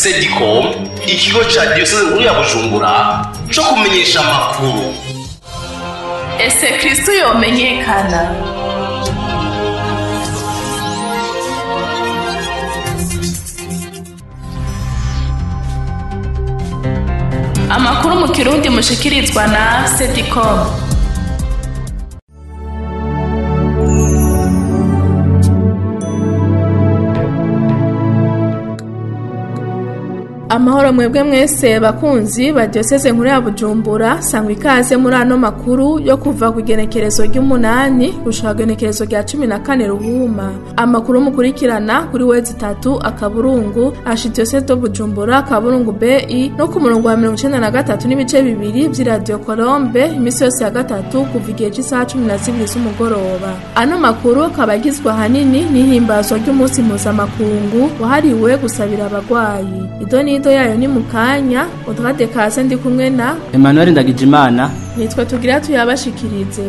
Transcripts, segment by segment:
Sedicom, ikigo ca Diocese nkuru ya Bujumbura co kumenyesha amakuru. Ese Kristo yomenyekana? Amakuru mu Kirundi mushikirizwa na Sedicom. Amahoro mwebwe mwese bakunzi ba Diocese nkuru ya Bujumbura, sangwa ikaze muri ano makuru yo kuva ku igenekerezo ry'umunani gushika igenekerezo rya 14 Ruhuma. Amakuru mukurikirana kuri wezi 3 akaburungu Diocese de Bujumbura akaburungu BI no ku murongo wa 93 n'ibice bibiri vy'Radio Colombe imisi yose ya gatatu kuva igihe cy'isaha 12 z'umugoroba. Ano makuru kabagizwa hanini n'ihimbazwa ry'umunsi mpuzamakungu wahariwe gusabira abagwayi. Idoni yayo ni mukanya utrade kaze ndi kumwe na Emmanuel Ndagijimana. Nitwe tugira tuyabashikirize.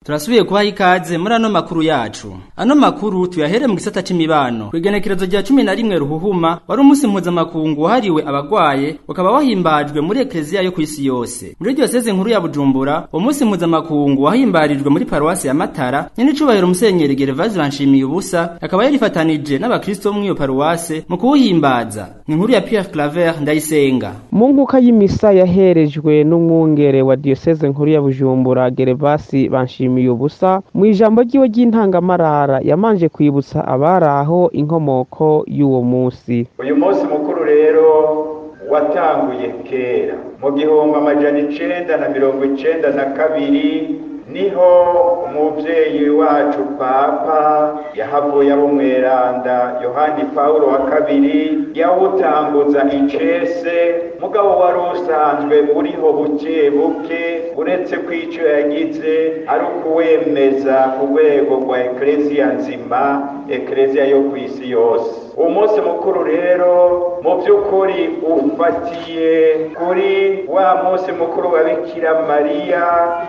Turasubiye kubaha ikaze muri ano makuru yacu. Ano makuru tuyahere mu gisata c'imibano. Kwigenekerezo rya 11 Ruhuhuma wari umunsi mpuzamakungu wahariwe abagwaye, ukaba wahimbajwe muri Eklezia yo kw'isi yose. Muri Diocese nkuru ya Bujumbura, uwo munsi mpuzamakungu wahimbarijwe muri Paruwasi ya Matara, nyene icubahiro Musenyeri Gervase Banshimiyubusa akaba yarifatanije n'abakristo mu iyo paruwase mu kuwuhimbaza. Inkuru ya Pierre Claver Ndayisenga. Mu nkuka y'imisa yaherejwe n'umwungere wa Diocese nkuru ya Bujumbura Gervase Banshimiyubusa mu ijambo ryiwe ry'intangamarara yamanje kwibutsa abaraho inkomoko y'uwo munsi. Uyu munsi mukuru rero watanguye kera mu 1992 niho umuvyeyi wacu Papa yahavuye abo mweranda Yohani Paulo wa kabiri yawutanguza icese, mugabo wari usanzwe uriho buke buke, uretse kw'ico yagize ari ukuwemeza ku rwego rwa Eklezia nzima, Eklezia yo kw'isi yose. Umunsi mukuru rero mu by'ukuri ufatiye kuri wa munsi mukuru wa Bikira Mariya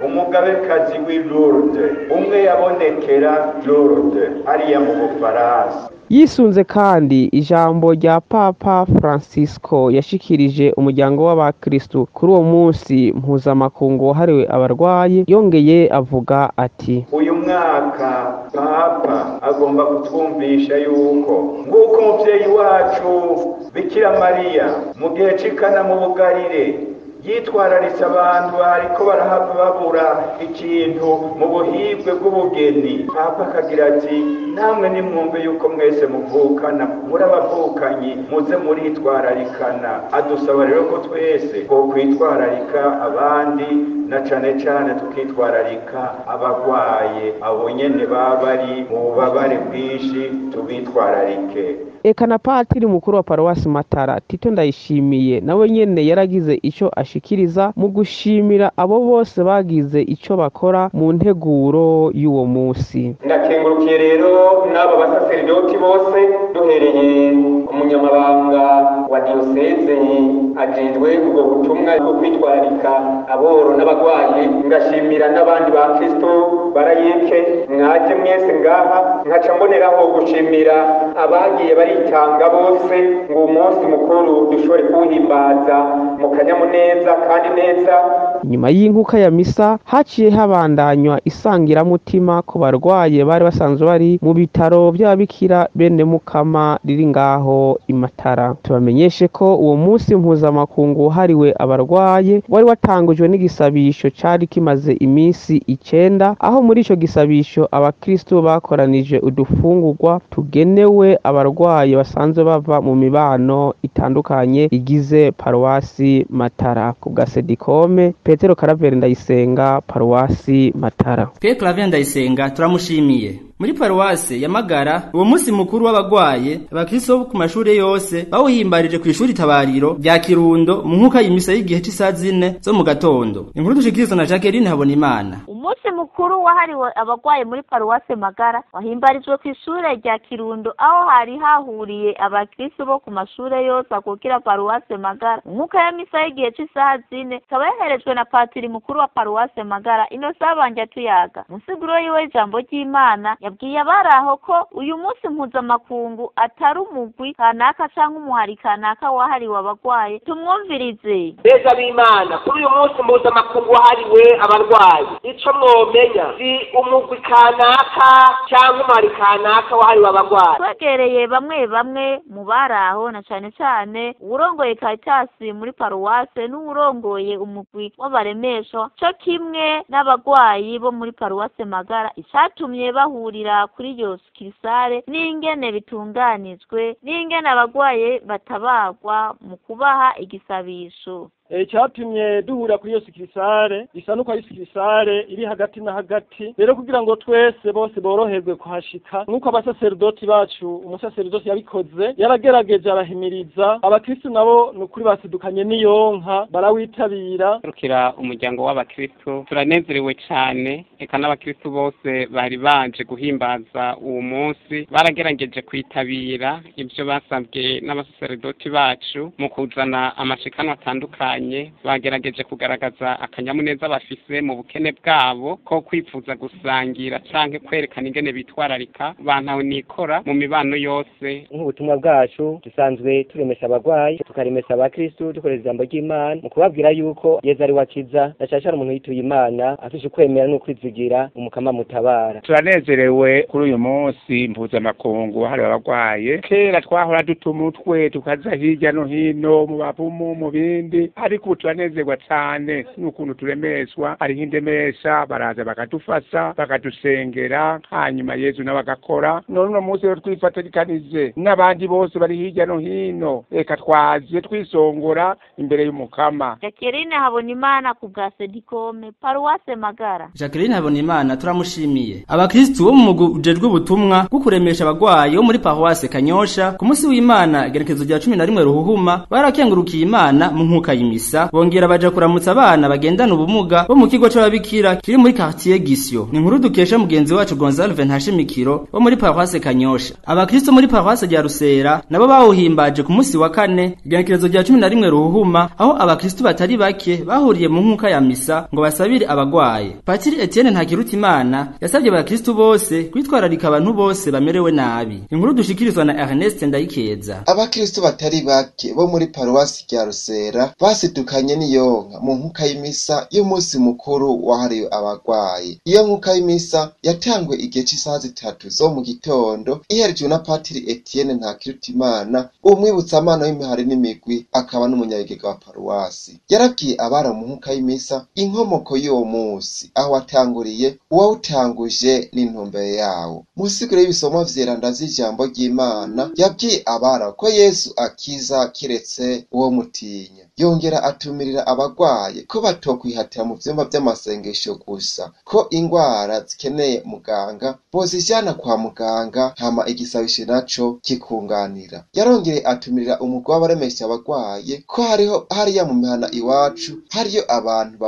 umugabekazi w'i Lourdes, umwe yabonekera Lourdes hariya mu Bufaransa. Yisunze kandi ijambo rya Papa Francisco yashikirije umuryango w'abakristo kuri uwo munsi mpuzamakungu wahariwe abarwayi, yongeye avuga ati: uyu mwaka Papa agomba kutwumvisha yuko nguko umuvyeyi wacu Bikira Mariya mu gihe cikana mu bugarire yitwararitse abantu bariko barahava babura ikintu mu buhibwe bw'ubugeni. Papa akagira ati: namwe nimwumve yuko mwese muvukana, muri abavukanyi muze muritwararikana. Adusaba rero ko twese ko kwitwararika abandi, na cane cane tukitwararika abagwaye, abo nyene baba bari mu bubabare bwinshi, tubitwararike. Eka na Patiri mukuru wa Paruwasi Matara Tito Ndayishimiye nawe nyene yaragize ico ashikiriza mu gushimira abo bose bagize ico bakora mu nteguro y'uwo munsi. Ndakengurukiye rero n'abo basaseridoti bose, duhereye umunyamabanga wa Diocese ajejwe ubwo butumwa bwo kwitwararika aboro n'abagwayi, ngashimira n'abandi ba Kristo barayike mwaje mwese ngaha, nkaca mboneraho gushimira abagiye baritanga bose ngo umunsi mukuru dushobore kuwuhimbaza mu kanyamuneza kandi neza. Nyuma y'inkuka ya misa haciye habandanywa isangiramutima ku barwaye bari basanzwe bari mu bitaro by'ababikira bene Mukama riri ngaho i Matara. Tubamenyeshe ko uwo munsi mpuzamakungu wahariwe abarwaye wari watangujwe n'igisabisho cari kimaze imisi 9, aho muri ico gisabisho abakristo bakoranije udufungurwa tugenewe abarwaye basanzwe bava mu mibano itandukanye igize Paruwasi Matara. Ku bwa Sedicom, Petero Karaveri Ndayisenga, Paruwasi Matara. Pierre Claver Ndayisenga turamushimiye. muri paruwase ya Magara uwo munsi mukuru w'abagwaye abakristo bo ku mashure yose bawuhimbarije ku ishuri Tabariro rya Kirundo mu nkuka y'imisa y'igihe c'isaha 4 zo mu gatondo. Inkuru dushikirizwa na Jacqueline Habonimana. Umunsi mukuru wahariwe abagwaye muri paruwase Magara wahimbarijwe ku ishure rya Kirundo aho hari hahuriye abakristo bo ku mashure yose akukira paruwase Magara. Nkuka ya misa y'igihe c'isaha 4 kaba yaherejwe na patiri mukuru wa paruwase Magara Innocent Banjatuyaga. Musiguro yiwe ijambo ry'Imana yabwiye abaraho ko uyu munsi mpuzamakungu atari umugwi kanaka canke umuhari kanaka wahariwe abagwaye. Tumwumvirize. Beza b'Imana kuri uyu munsi mpuzamakungu wahariwe abarwayi ico mwomenya si umugwi kanaka canke umuhari kanaka wahariwe abagwayi. Twegereye bamwe mu baraho na cane urongoye Caritas muri paruwase n'urongoye umugwi w'abaremesho co kimwe n'abagwayi bo muri paruwase Magara icatumye bahurira kuri iyo sikirisare n'ingene bitunganijwe n'ingene abagwaye batabagwa mu kubaha igisabisho. Cyatumye duhura kuri iyo sikirisare isa nuko ari sikirisare iri hagati na hagati rero kugira ngo twese bose boroherwe kuhashika nuko abasaserdoti bacu umusaserdoti yabikoze yaragerageje arahimiriza abakristo nabo nukuri basidukanye n'iyonka barawitabira rukira umuryango w'abakristo turanezerewe cyane eka n'abakristo bose bari banje guhimbaza uwo munsi baragerageje kwitabira ibyo basabwe n'abasaserdoti bacu mu kuzana amashikano atandukanye bagerageje kugaragaza akanyamuneza bafise mu bukene bwabo ko kwifuza gusangira canke kwerekana ingene bitwararika bantaho nikora mu mibano yose. Nk'ubutumwa bwacu dusanzwe turemesha abagwayi tukaremesha abakristo dukorera ijambo ry'Imana mu kubabwira yuko Yesu ari wakiza ndashashara umuntu yituye Imana afishe kwemera no kwizigira umukama mutabara. Turanezerewe kuri uyu munsi mpuzamakungu hari abagwaye kera twahora dutumutwe tukaza hirya no hino mu bavumu mu bindi ariko turanezerwa cyane n'ukuntu turemeswa ari hindemesha baraza bakadufasha bakadusengera hanyuma Yesu nabagakora none umunsi rero twifatikanize n'abandi bose bari hirya no hino reka twaje twisongora imbere y'umukama. Jacqueline Habonimana ku bwa Sedikome paruwase Magara. Jacqueline Habonimana turamushimiye. Abakristo bo mu mugwi ujejwe ubutumwa bwo kuremesha abagwayi bo muri paruwase Kanyosha ku munsi w'Imana igenekerezo rya 11 ruhuhuma barakengurukiye Imana mu nkuka y'imisa bongera baja kuramutsa abana bagendana ubumuga bo mu kigo c'ababikira kiri muri quartier Gisyo. Ni inkuru dukesha mugenzi wacu Gonzalve Ntashimikiro wo muri paruwase Kanyosha. Abakristo muri paruwase rya Rusera nabo bawuhimbaje ku munsi wa 4 igenekerezo rya 11 ruhuhuma aho abakristo batari bake bahuriye mu nkuka ya misa ngo basabire abagwaye. Patiri Etienne Ntakirutimana yasabye abakristo bose kwitwararika abantu bose bamerewe nabi. Inkuru dushikirizwa na Ernest Ndayikeza. Abakristo batari bake bo muri paruwasi rya Rusera basidukanye n'iyonka mu nkuka y'imisa y'umunsi mukuru wahariwe abagwaye. Iyo nkuka y'imisa yatangwe igihe cy'isaha 3 zo mu gitondo iherekejwe na Patiri Etienne Ntakirutimana umwibutsamana w'imihari n'imigwi akaba n'umunyabigega wa paruwasi. Yarabwiye abara mu nkuka y'imisa inkomoko y'uwo munsi aho watanguriye uwawutanguje n'intumbero yawo. Musiguro y'ibisomwa vyeranda vy'ijambo ry'Imana yabwiye abara ko Yesu akiza kiretse uwo mutinya. Yongera atumirira abagwaye ko batokwihatira mu vyumba vy'amasengesho gusa ko ingwara zikeneye muganga bozijana kwa muganga hama igisabisho naco kikunganira. Yarongeye atumirira umugwa w'abaremesha abagwaye ko hariya mu mihana iwacu hariyo abantu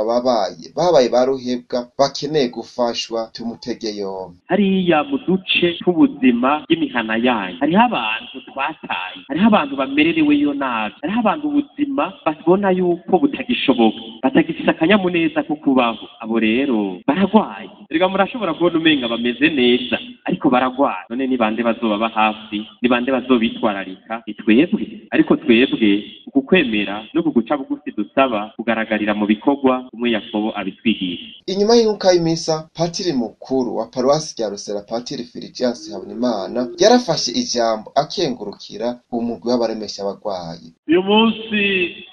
babaye baruhebwa bakeneye gufashwa tumutege yombi. Hariya mu duce tw'ubuzima y'imihana yanyu hariho abantu twataye, hariho abantu bamerereweyo nabi, hariho abantu ubuzima babona yuko butagishoboka batagifise akanyamuneza ko kubaho. Abo rero baragwaye, rega murashobora kubona umenga bameze neza ariko baragwaye. None ni bande bazobaba hafi, ni bande bazobitwararika? Ni twebwe. Ariko twebwe ukukwemera no kuguca bugufi dusaba kugaragarira mu bikorwa umwe Yakobo abitwigisha. Inyuma y'inkuka y'imisa Patiri mukuru wa paruwasi rya Rusera Patiri Filigias Habonimana yarafashe ijambo akengurukira umugwi w'abaremesha abagwayi. Uyu munsi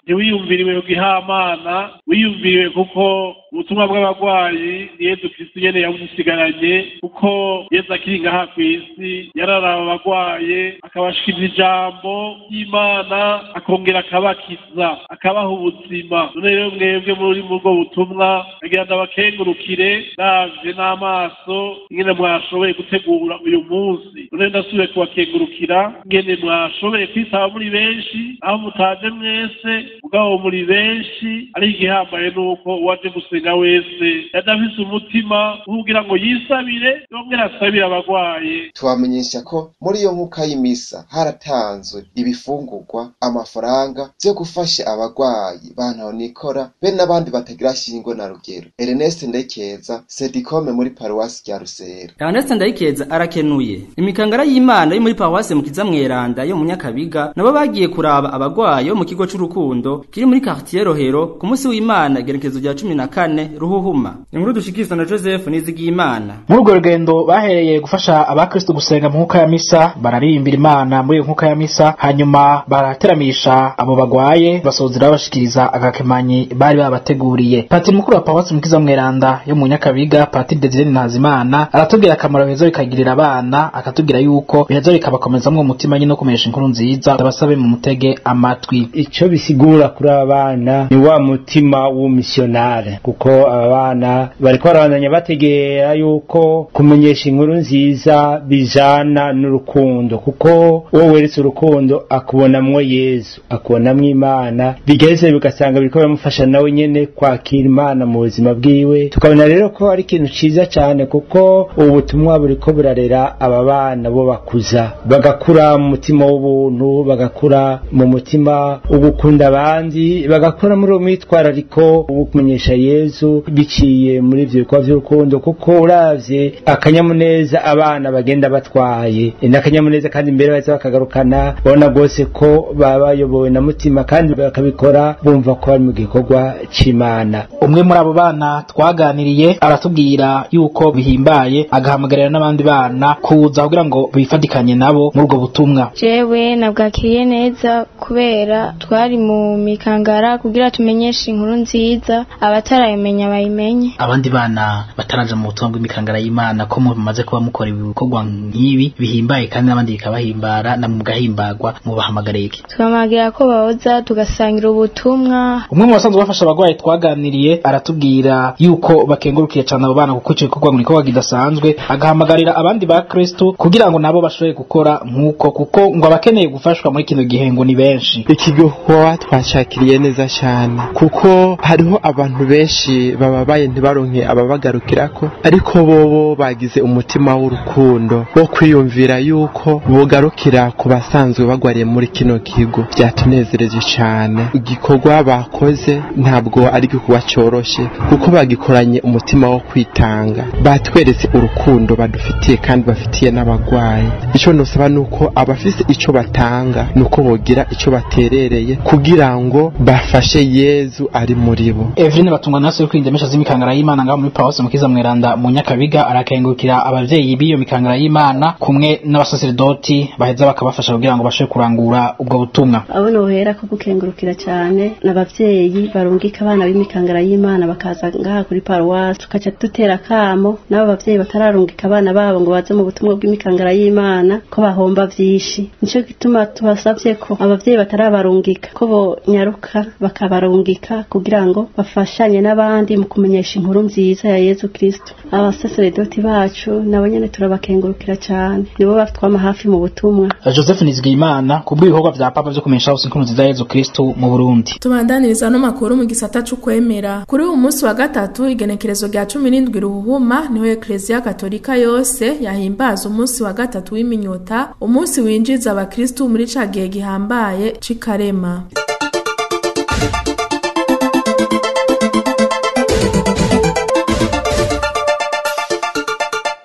ntiwiyumviriwe gihamana, wiyumviriwe kuko ubutumwa bw'abagwayi ni Yezu Kristo nyene yabusigaranye, kuko Yezu akiri ngaha kw'isi yararaba abagwaye akabashikiriza ijambo ry'Imana akongera akabakiza akabaha ubuzima. None rero mwebwe muri ubwo butumwa nagira ndabakengurukire navye n'amaso ingene mwashoboye gutegura uyu munsi. None ndasubiye kubakengurukira ingene mwashoboye kwitaba muri benshi, aho mutaje mwese mugabo muri benshi. Ari igihambaye nuko uwaje gusenga wese yadafise umutima kugira ngo yisabire yongera asabire abagwaye. Tubamenyesha ko muri iyo nkuka y'imisa haratanzwe ibifungurwa, amafaranga vyo gufasha abagwayi bantu nikora be n'abandi batagira shingo na rugero. Ernest Ndayikeza, Sedikome muri Paruwasi ya Rusera. Ernest Ndayikeza arakenuye imikangara y'Imana yo muri Paruwasi Mukiza Mweranda yo mu Nyakabiga nabo bagiye kuraba abagwayi bo mu kigo c'urukundo kiri muri quartier Rohero ku munsi w'Imana igerekezo rya 14 Ruhuhuma. Inkuru dushikizwa na Joseph Nizigiyimana. Muri urwo rugendo bahereye gufasha abakristo gusenga mu nkuka ya misa, bararimbira Imana muri iyo nkuka ya misa, hanyuma barateramisha abo bagwaye basozera bashikiriza agakemanyi bari babateguriye. Patiri mukuru wa Paruwasi Mukiza Mweranda yo mu Nyakabiga, Patiri Desire Ntazimana, aratubwira akamaro biheza bikagirira abana, akatubwira yuko biheza bikabakomezamwo umutima nyine no kumenyesha inkuru nziza. Abasabe mu mutege amatwi. Ico bisigura kuri abana ni wa mutima w'umissionnaire, kuko abana bariko barabandanya bategera yuko kumenyesha inkuru nziza bijana n'urukundo, kuko uwo weretse urukundo akubonamwo Yesu, akubonamwo Imana, bigeze bigasanga biriko biramufasha nawe nyene kwakira Imana mu buzima bwiwe. Tukabona rero ko ari ikintu ciza cyane, kuko ubutumwa buriko burarera aba bana bo bakuza bagakura mu mutima w'ubuntu, bagakura mu mutima ugukunda abandi, bagakura muri umwitwarariko wo kumenyesha Yesu biciye muri ivyo bikorwa vy'urukundo. Kuko uravye akanyamuneza abana bagenda batwaye n'akanyamuneza, kandi imbere baza bakagarukana babona gose ko baba bayobowe na mutima, kandi bakabikora bumva ko bari mu gikorwa c'Imana. Umwe muri abo bana twaganiriye aratubwira yuko bihimbaye, agahamagarira n'abandi bana kuza kugira ngo bifadikanye nabo muri ubwo butumwa. Jewe nabwakiriye neza kubera twari mu mikangara kugira tumenyeshe inkuru nziza, abatarayimenya bayimenye. Abandi bana bataraja mu butumwa bw'imikangara y'Imana ko mumaze kuba mukora ibikorwa nk'ibi bihimbaye kandi n'abandi bikabahimbara na mugahimbagwa, mubahamagariye iki? Twamagira ko bahoza tugasangira ubutumwa. Umwe mu basanzwe bafasha abagwayi twaganiriye aratubwira yuko bakengurukiye cyane abo bana kuko ico gikorwa muri ko gidasanzwe, agahamagarira abandi ba Kristo kugira ngo nabo bashoboye gukora nkuko, kuko ngo abakeneye gufashwa muri kino gihe ngo ni benshi. Ikigohwa twashakiriye neza cyane, kuko hariho abantu benshi bababaye ntibaronke ababagarukirako, ariko bobo bagize umutima w'urukundo wo kwiyumvira yuko bogarukira ku basanzwe bagwariye muri kino kigo. Byatunezereje cyane. Igikorwa bakoze ntabwo ari igikorwa cyoroshe, kuko bagikoranye umutima wo kwitanga. Batweretse urukundo badufitiye kandi bafitiye n'abagwayi. Ico nosaba nuko abafise ico batanga nuko bogira ico baterereye kugira ngo bafashe Yezu ari muri bo. Evrine Batungwa naso kwindemesha z'imikangara y'Imana ngaho muri Paruwasi Mukiza Mweranda mu Nyakabiga, arakengurukira abavyeyi b'iyo mikangara y'Imana kumwe n'abasaserdoti baheza bakabafasha kugira ngo bashe kurangura ubwo butumwa. Abona uhera ko gukengurukira cyane n'abavyeyi barungika abana b'imikangara y'Imana bakaza ngaha kuri Paruwasi, tukaca dutera kamo n'abo bavyeyi batararungika abana babo ngo baze mu butumwa bw'imikangara y'Imana ko bahomba vyinshi. Nico gituma tubasavye ko abavyeyi batarabarungika ko bo nyaruka bakabarungika kugira ngo bafashanye n'abandi mu kumenyesha inkuru nziza ya Yezu Kristo. Abasaserdoti bacu nabo nyene turabakengurukira cyane, nibo batwama hafi mu butumwa. Joseph Nizigiyimana kubw'ibikorwa vya Papa byo kumenyesha inkuru nziza ya Yezu Kristo mu Burundi. Tubandaniriza no makuru mu gisata cyo kwemera. Kuri uyu munsi wa gatatu igenekerezo rya 17 Ruhuma niho Ecclesia Katolika yose yahimbaza umunsi wa gatatu w'iminyota, umunsi winjiza abakristo muri ca gihe gihambaye c'ikarema.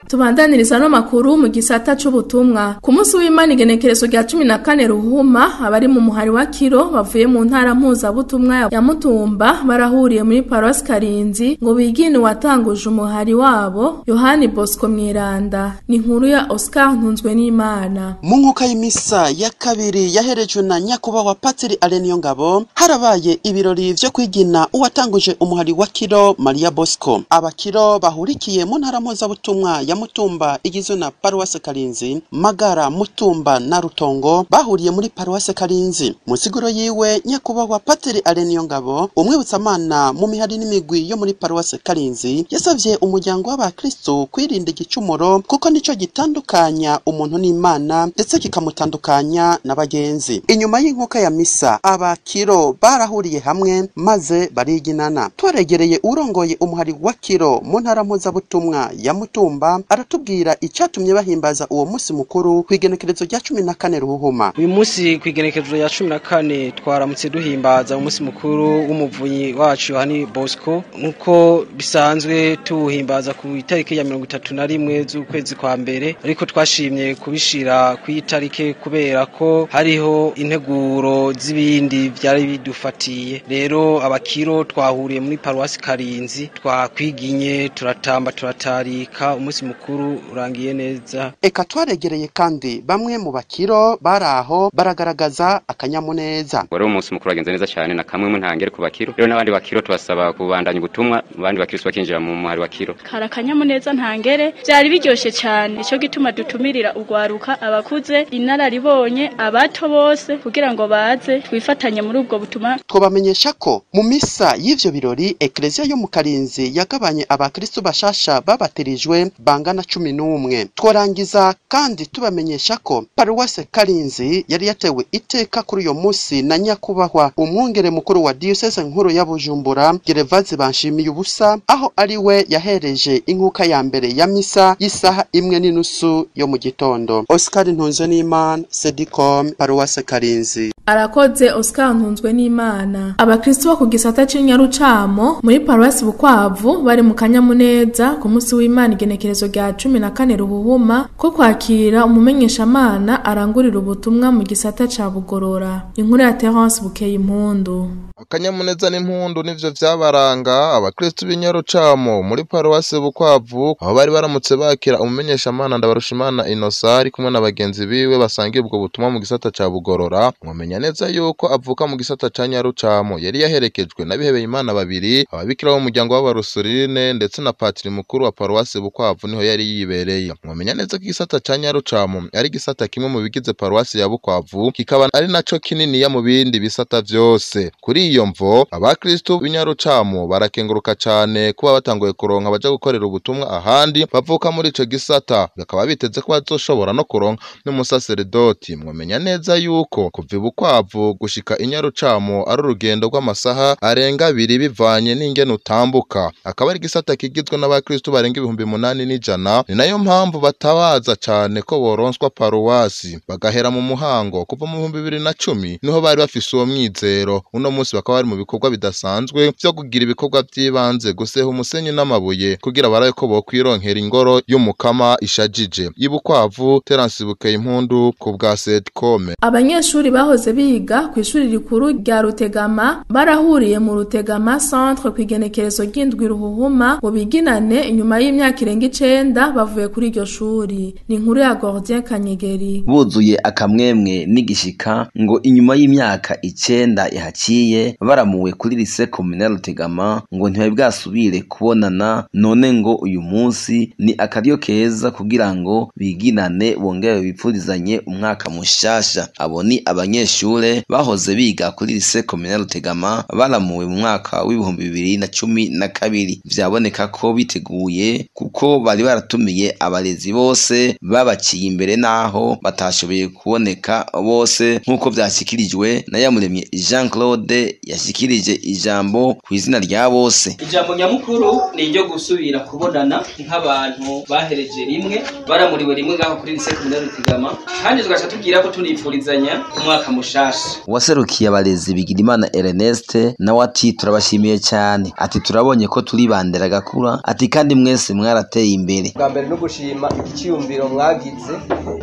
Tubandaniriza no makuru mu gisata c'ubutumwa. Ku munsi w'Imana igenekerezo rya 14 ruhuma abari mu muhari wa Kiro bavuye mu ntara mpuzabutumwa ya Mutumba barahuriye muri Paroisse Karinzi ngo bigine watanguje umuhari wabo Yohani Bosco Mwiranda. Ni inkuru ya Oscar Ntunzwe n'Imana. Mu nkuka y'imisa ya kabiri yaherejwe na nyakubahwa Patiri Alenio Ngabo harabaye ibirori vyo kwigina uwatanguje umuhari wa Kiro Maria Bosco. Abakiro bahurikiye mu ntara mpuzabutumwa ya Mutumba igizwe na Paroisse Karinzi, Magara, Mutumba na Rutongo bahuriye muri Paroisse Karinzi. Mu siguro yiwe nyakubahwa Patiri Alenio Ngabo umwibutsamana mu mihari n'imigwi yo muri Paroisse Karinzi yasavye umuryango w'abakristo kwirinda igicumuro kuko nico gitandukanya umuntu n'Imana ndetse kikamutandukanya n'abagenzi. Inyuma y'inkuka ya misa abakiro barahuriye hamwe maze bariginana. Twaregereye urongoye umuhari wa Kiro mu ntara mpuzabutumwa ya Mutumba aratubwira icyatumye bahimbaza uwo musi mukuru kwigenekerezo rya 14 ruhuma. Uyu musi kwigenekerezo ya 14 twaramutse duhimbaza umunsi mukuru w'umuvunyi wacu Yohani Bosco nkuko bisanzwe tuhimbaza ku itariki ya 31 z'ukwezi kwa mbere, ariko twashimye kubishira ku itariki kubera ko hariho integuro z'ibindi byari bidufatiye. Rero abakiro twahuriye muri Paroisse Karinzi twakwiginye turatamba turatarika umunsi mukuru urangiye neza. Eka twaregereye kandi bamwe mu bakiro baraho baragaragaza akanyamuneza. Wari umunsi mukuru wagenze neza cyane na kamwe mu ntangere ku bakiro. Rero n'abandi bakiro tubasaba kubandanya ubutumwa abandi bakiro bakinjira mu muhari wa Kiro. Karakanyamuneza ntangere byari biryoshye cyane, ico gituma dutumirira ugwaruka abakuze inararibonye abato bose kugira ngo baze twifatanye muri ubwo butuma. Twabamenyesha ko mu misa y'ivyo birori Ecclesia yo mu Karinzi yagabanye abakristo bashasha babatirijwe bangana 11. Twarangiza kandi tubamenyesha ko Paroisse Karinzi yari yatewe iteka kuri uyo musi na nyakubahwa umwungere mukuru wa diocese nkuru ya Bujumbura Gerevazi Banshimiye ubusa, aho ari we yahereje inkuka ya mbere ya misa y'isaha 1:30 yo mu gitondo. Oscar Ntunzwe n'Imana, Sedicom, Paroisse Karinzi. Arakoze Oscar Ntunzwe n'Imana. Abakristo bo ku gisata c'Inyarucamo muri Paroisse Bukwavu bari mu kanyamuneza ku munsi w'Imana igenekerezo rya 14 ruhuma ko kwakira umumenyeshamana arangurira ubutumwa mu gisata ca Bugorora. Inkuru ya Terence Bukeye Impundu. Akanyamuneza n'impundu nivyo vyabaranga abakristo b'Inyarucamo muri Paroisse Bukwavu aho bari baramutse bakira umumenyeshamana Ndabarushimana Innocent ari kumwe n'abagenzi biwe basangiye ubwo butumwa mu gisata ca Bugorora. Mwamenya neza yuko avuka mu gisata ca Nyarucamo yari yaherekejwe n'abihebeye Imana babiri ababikira bo mu muryango w'Abarusurine ndetse na patiri mukuru wa Paroisse Bukwavu niho yari yibereye. Mwamenya neza ko igisata ca Nyarucamo ari gisata kimwe mu bigize Paroisse ya Bukwavu kikaba ari naco kinini ya mu bindi bisata vyose. Kuri iyo mvo abakristo b'Inyarucamo barakenguruka cyane kuba batanguye kuronka baje gukorera ubutumwa ahandi bavuka muri ico gisata, bakaba biteze ko bazoshobora no kuronka n'umusaseredoti. Mwamenya neza yuko kuva Bukwavu gushika Inyarucamo ari urugendo rw'amasaha arenga 2 bivanye n'ingene utambuka, akaba ari gisata kigizwe n'abakristo barenga 800. Ni nayo mpamvu batabaza cyane ko boronswa paruwasi bagahera mu muhango kuva mu 2010 niho bari bafise uwo mwizero. Uno munsi bakaba bari mu bikorwa bidasanzwe byo kugira ibikorwa by'ibanze guseha umusenyi n'amabuye kugira baraye ko bokwironkera ingoro y'umukama ishajije. Ibukwavu Terence Bukeye Impundu ku bwa Sedicom. Abanyeshuri bahoze biga ku ishuri rikuru rya Rutegama barahuriye mu Rutegama Centre kwigenekerezo ry'indwi ruhuhuma ngo biginane inyuma y'imyaka irenga 9 bavuye kuri iryo shuri. Ni inkuru ya Gordien Kanyegeri. Buzuye akamwemwe n'igishika ngo inyuma y'imyaka 9 yahaciye baramuwe kuri lycée communale Rutegama ngo ntibari bwasubire kubonana, none ngo uyu munsi ni akaryo keza kugira ngo biginane bongere bipfurizanye umwaka mushasha. Abo ni abanyeshure bahoze biga kuri lycée communale Rutegama baramuwe mu mwaka w'2012. Vyaboneka ko biteguye kuko bari baratumiye abarezi bose babaciye imbere naho batashoboye kuboneka bose, nkuko vyashikirijwe na Yamuremye Jean Claude yashikirije ijambo ku izina rya bose. Ijambo nyamukuru ni iryo gusubira kubonana nk'abantu bahereje rimwe baramuriwe rimwe ngaho kuri lycée communale Rutegama, kandi tugaca tugira ko tunipfurizanya umwaka mushasha. Uwaserukiye abarezi Bigirimana Ernest nawe ati turabashimiye cyane, ati turabonye ko turi bandera gakura, ati kandi mwese mwarateye imbere. Bwa mbere no gushima igiciyumviro mwagize,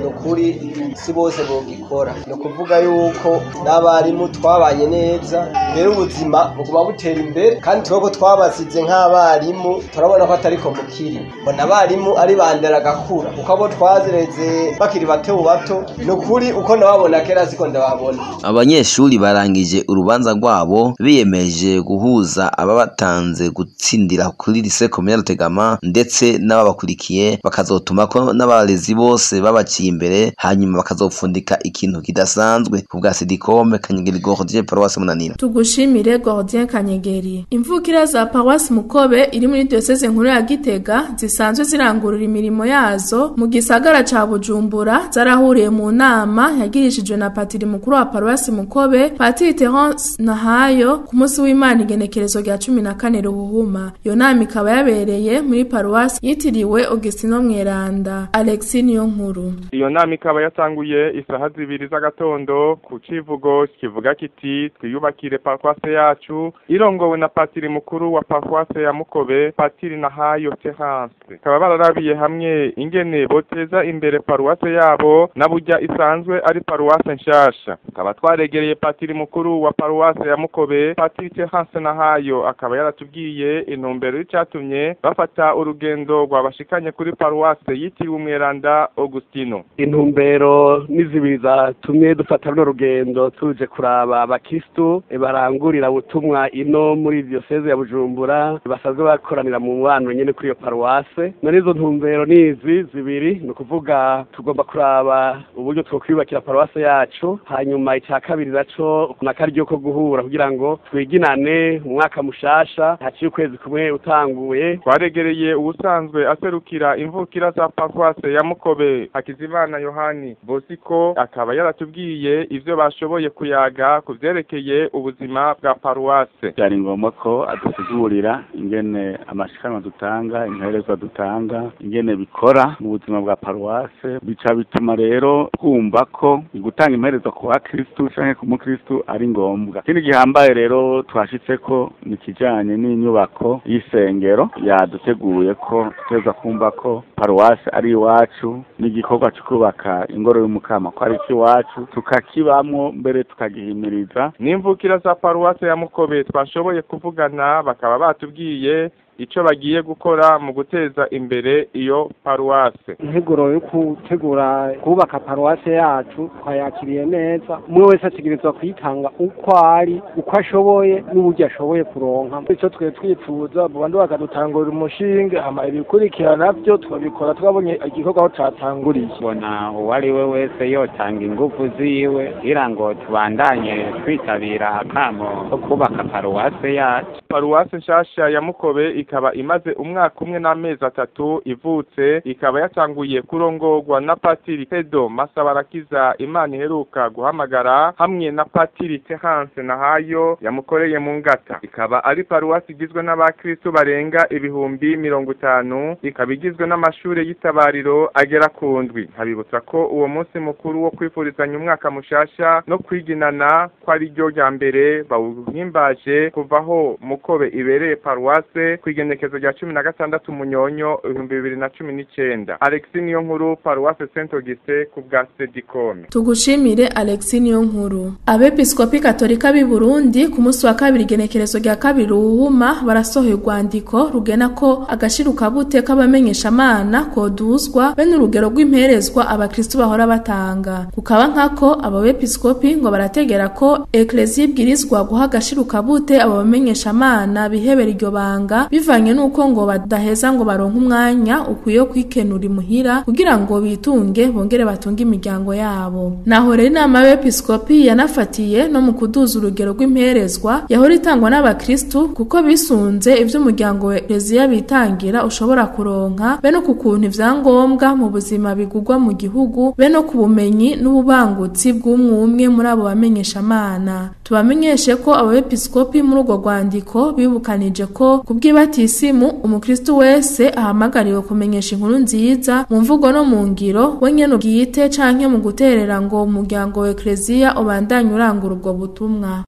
no kuri si bose bogikora, no kuvuga yuko n'abarimu twabanye neza, rero ubuzima buguma butera imbere, kandi twebwe twabasize nk'abarimu turabona ko atari ko mukiri, bona abarimu ari bandera gakura, uko abo twazireze bakiri bato, no kuri uko nababona kera siko ndababona. Abanyeshuri barangije urubanza rwabo biyemeje guhuza ababatanze gutsindira kuri lycée communale Rutegama ndetse n'ababakurikiye, bakazotuma ko n'abarezi bose babaciye imbere, hanyuma bakazopfundika ikintu kidasanzwe ku bwa Sidikome Kanyegeri Gordien Paroisse Munanira. Tugushimire Gordien Kanyegeri. Imvukira za Paroisse Mukobe iri muri diocese nkuru ya Gitega zisanzwe zirangurura imirimo yazo mu gisagara ca Bujumbura zarahuriye mu nama yagirishijwe na patiri mukuru wa Paroisse Mukobe Patiri Terence Nahayo ku munsi w'Imana igenekerezo rya 14 Ruhuhuma. Iyo nama ikaba yabereye muri Paroisse yitiriwe Augustino Mweranda. Alexis Niyonkuru. Iyo nama ikaba yatanguye isaha 2 z'agatondo ku civugo kivuga kiti twiyubakire Paroisse yacu, irongowe na patiri mukuru wa Paroisse ya Mukobe Patiri Nahayo Terence. Kaba bararabiye hamwe ingene boteza imbere Paroisse yabo na burya isanzwe ari Paroisse nshasha. Kaba twaregereye patiri mukuru wa Paroisse ya Mukobe Patiri Terence Nahayo, akaba yaratubwiye intumbero y'icyatumye bafata urugendo rwabashikanye kuri Paroisse yitiriwe Umweranda Augustino. Intumbero nizibiri zatumye dufata runo rugendo tuje kuraba abakristo barangurira ubutumwa ino muri diocese ya Bujumbura basanzwe bakoranira mu mubano nyene kuri iyo Paroisse. None izo ntumbero nizi zibiri, no kuvuga tugomba kuraba uburyo twokwiyubakira Paroisse yacu, hanyuma icya kabiri naco nakaryo ko guhura kugira ngo twiginane umwaka mushasha haciye ukwezi kumwe utanguye. Twaregereye ubusanzwe aserukira imvukira za Paroisse ya Mukobe Hakizimana Yohani Bosiko, akaba yaratubwiye ivyo bashoboye kuyaga kuvyerekeye ubuzima bwa Paroisse. Byari ngombwa ko adusigurira ingene amashikanwa dutanga, imperezwa dutanga, ingene bikora mu buzima bwa Paroisse, bica bituma rero twumva ko gutanga imperezwa ku bakristo canke ku mukristo ari ngombwa. Ikindi gihambaye rero twashitse ko ni kijanye n'inyubako y'isengero, yaduteguye ko tuteza kumva ko Paroisse ari iwacu, n'igikorwa cyo kubaka ingoro y'umukama ko ari iwacu, tukakibamwo mbere tukagihimiriza. N'imvukira za Paroisse ya Mukobe twashoboye kuvugana, bakaba batubwiye ico bagiye gukora mu guteza imbere iyo Paroisse. Integuro yo gutegura kubaka Paroisse yacu twayakiriye neza, umwe wese ategerezwa kwitanga uko ari, uko ashoboye n'uburyo ashoboye kuronka. Ico twe twifuza bantu bakadutangurira umushinge, ama ibikurikirana navyo twabikora twabonye igikorwa aho catanguriye. Bona uwari we wese yotanga ingufu ziwe kugira ngo tubandanye twitabira akamo ko kubaka Paroisse yacu. Paroisse nshasha ya Mukobe ikaba imaze umwaka umwe n'amezi 3 ivutse, ikaba yatanguye kurongorwa na Patiri Pedro Masabarakiza Imana iheruka guhamagara hamwe na Patiri Terence Nahayo yamukoreye mu ngata. Ikaba ari Paroisse igizwe n'abakristo barenga ibihumbi 50, ikaba igizwe n'amashure y'itabariro agera ku ndwi. Habibutsa ko uwo munsi mukuru wo kwifurizanya umwaka mushasha no kwiginana ko ari ryo rya mbere bawuhimbaje kuvaho Mukobe ibereye Paroisse kwigenekezo rya 16 Munyonyo 2019. Alexis Niyonkuru, Paroisse Saint Augustin ku bwa Sedicom. Tugushimire Alexis Niyonkuru. Abepiskopi Katolika b'i Burundi ku munsi wa kabiri igenekerezo rya 2 Ruhuma barasohoye urwandiko rugena ko agashiruka bute k'abamenyesha Mana koduzwa bene urugero rw'imperezwa abakristo bahora batanga. Kukaba nkako abepiskopi ngo barategera ko Ecclesia ibwirizwa guha agashiruka bute abo bamenyesha Mana bihebera iryo banga bivanye nuko ngo badaheza ngo baronke umwanya ukwiye kwikenura imuhira kugira ngo bitunge bongere batunge imiryango yabo. Naho rero inama y'abepiskopi yanafatiye no mu kuduza urugero rw'imperezwa yahora itangwa n'abakristo kuko bisunze ivyo umuryango wa Ecclesia bitangira ushobora kuronka beno ku kuntu ivyangombwa mu buzima bigugwa mu gihugu beno ku bumenyi n'ububangutsi bw'umwe muri abo bamenyesha Mana. Tubamenyeshe ko abepiskopi muri urwo rwandiko bibukanije ko kubw'ibati batisimu umukristo wese ahamagariwe kumenyesha inkuru nziza mu mvugo no mu ngiro we nyene ubwite canke mu guterera ngo umuryango wa Ecclesia ubandanye urangura ubwo butumwa.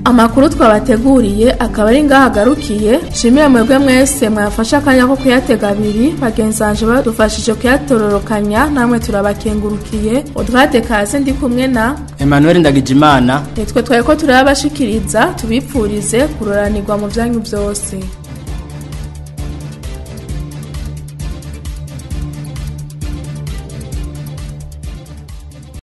Amakuru twabateguriye akaba ari ngahagarukiye. Shimira mwebwe mwese mwafasha akanya ko kuyatega abiri, bagenzanje badufashije kuyatororokanya, namwe turabakengurukiye. Odwate kaze ndi kumwe na Emmanuel Ndagijimana. Nitwe twari ko turabashikiriza, tubipfurize kuroranirwa mu byanyu byose.